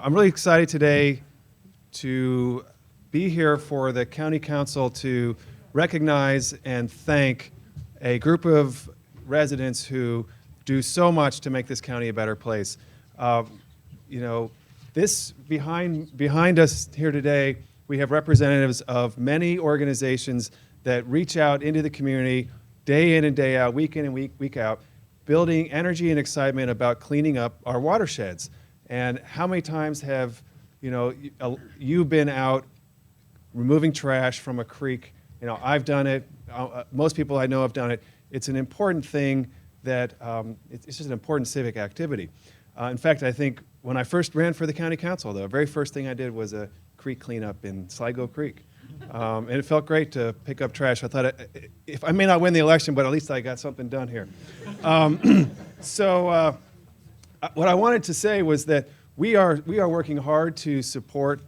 I'm really excited today to be here for the County Council to recognize and thank a group of residents who do so much to make this county a better place. This behind us here today, we have representatives of many organizations that reach out into the community day in and day out, week in and week out, building energy and excitement about cleaning up our watersheds. And how many times have you been out removing trash from a creek? I've done it. Most people I know have done it. It's an important thing that it's just an important civic activity. In fact, I think when I first ran for the county council, the very first thing I did was a creek cleanup in Sligo Creek. And it felt great to pick up trash. I thought, if I may not win the election, but at least I got something done here. What I wanted to say was that we are working hard to support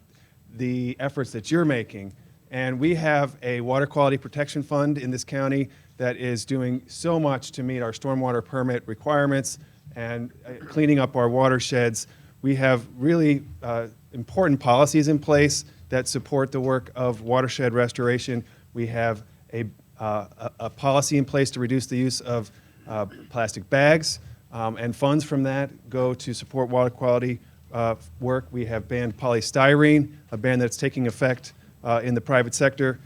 the efforts that you're making. And we have a water quality protection fund in this county that is doing so much to meet our stormwater permit requirements and cleaning up our watersheds. We have really important policies in place that support the work of watershed restoration. We have a policy in place to reduce the use of plastic bags, and funds from that go to support water quality work. We have banned polystyrene, a ban that's taking effect in the private sector.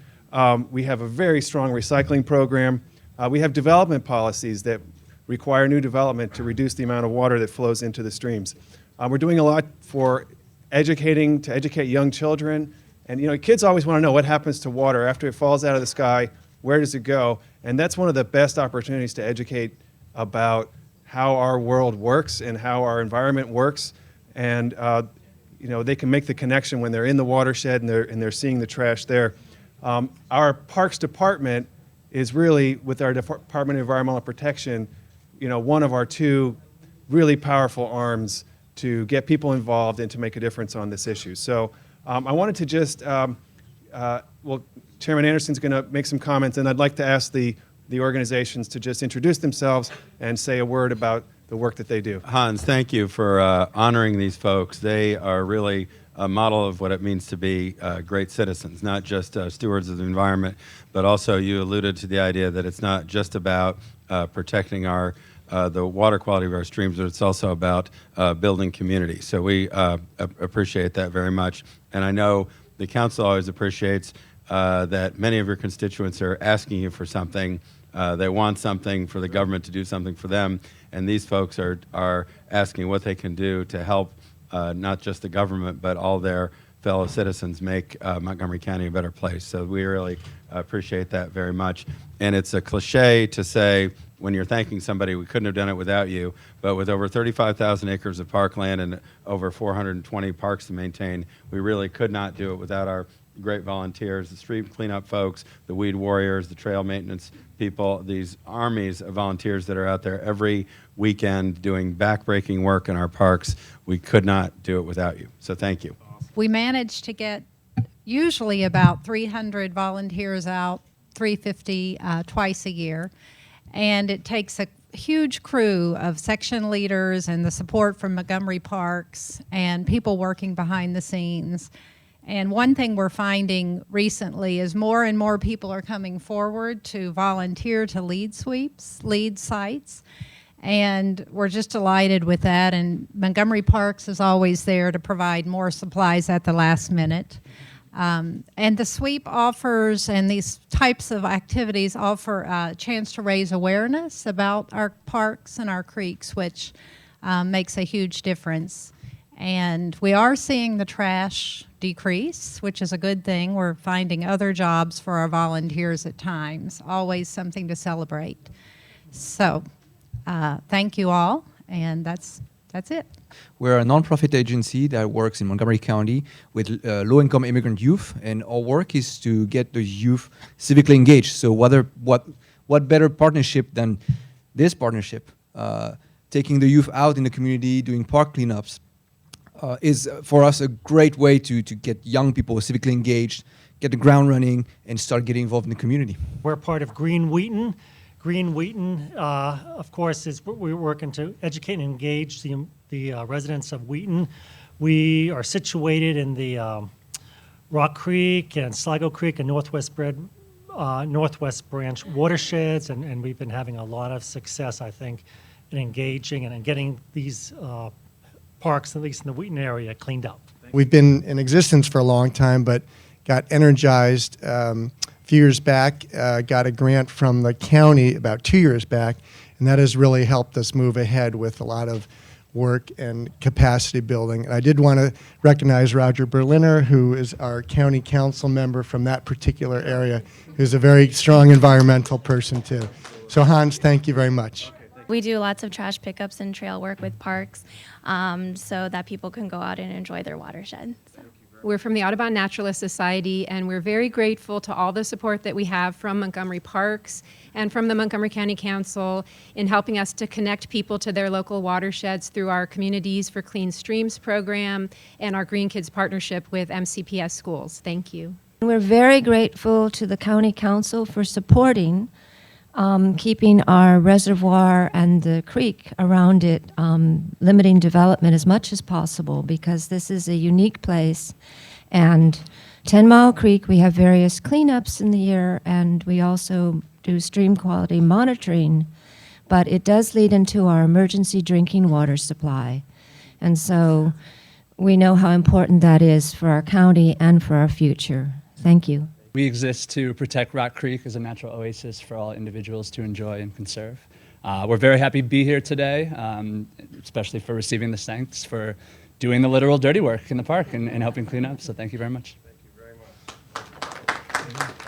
We have a very strong recycling program. We have development policies that require new development to reduce the amount of water that flows into the streams. We're doing a lot for to educate young children. And kids always want to know what happens to water after it falls out of the sky, where does it go? And that's one of the best opportunities to educate about how our world works and how our environment works. And they can make the connection when they're in the watershed and they're seeing the trash there. Our Parks Department is really, with our Department of Environmental Protection, one of our two really powerful arms to get people involved and to make a difference on this issue. So I wanted to just, Chairman Anderson's going to make some comments, and I'd like to ask the organizations to just introduce themselves and say a word about the work that they do. Hans, thank you for honoring these folks. They are really a model of what it means to be great citizens, not just stewards of the environment, but also you alluded to the idea that it's not just about protecting the water quality of our streams, but it's also about building community. So we appreciate that very much. And I know the council always appreciates that many of your constituents are asking you for something. They want something for the government to do something for them. And these folks are asking what they can do to help not just the government, but all their fellow citizens make Montgomery County a better place. So we really appreciate that very much. And it's a cliche to say, when you're thanking somebody, we couldn't have done it without you, but with over 35,000 acres of parkland and over 420 parks to maintain, we really could not do it without our great volunteers, the street cleanup folks, the weed warriors, the trail maintenance people, these armies of volunteers that are out there every weekend doing backbreaking work in our parks. We could not do it without you, so thank you. We managed to get usually about 300 volunteers out, 350 twice a year. And it takes a huge crew of section leaders and the support from Montgomery Parks and people working behind the scenes. And one thing we're finding recently is more and more people are coming forward to volunteer to lead sweeps, lead sites. And we're just delighted with that. And Montgomery Parks is always there to provide more supplies at the last minute. And the sweep offers, and these types of activities offer a chance to raise awareness about our parks and our creeks, which makes a huge difference. And we are seeing the trash decrease, which is a good thing. We're finding other jobs for our volunteers at times, always something to celebrate. So thank you all, and that's it. We're a nonprofit agency that works in Montgomery County with low-income immigrant youth, and our work is to get the youth civically engaged. So what better partnership than this partnership? Taking the youth out in the community, doing park cleanups, is for us a great way to get young people civically engaged, get the ground running, and start getting involved in the community. We're part of Green Wheaton. Green Wheaton, of course, we're working to educate and engage the residents of Wheaton We are situated in the Rock Creek and Sligo Creek and Northwest Branch watersheds, and we've been having a lot of success, I think, in engaging and in getting these parks, at least in the Wheaton area, cleaned up. We've been in existence for a long time, but got energized a few years back, got a grant from the county about 2 years back, and that has really helped us move ahead with a lot of work and capacity building. And I did want to recognize Roger Berliner, who is our county council member from that particular area, who's a very strong environmental person too. So Hans, thank you very much. We do lots of trash pickups and trail work with parks so that people can go out and enjoy their watershed. So. We're from the Audubon Naturalist Society, and we're very grateful to all the support that we have from Montgomery Parks and from the Montgomery County Council in helping us to connect people to their local watersheds through our Communities for Clean Streams program and our Green Kids partnership with MCPS schools. Thank you. We're very grateful to the County Council for supporting keeping our reservoir and the creek around it, limiting development as much as possible, because this is a unique place. And 10 Mile Creek, we have various cleanups in the year, and we also do stream quality monitoring, but it does lead into our emergency drinking water supply. And so we know how important that is for our county and for our future. Thank you. We exist to protect Rock Creek as a natural oasis for all individuals to enjoy and conserve. We're very happy to be here today, especially for receiving the thanks for doing the literal dirty work in the park and helping clean up. So thank you very much. Thank you very much.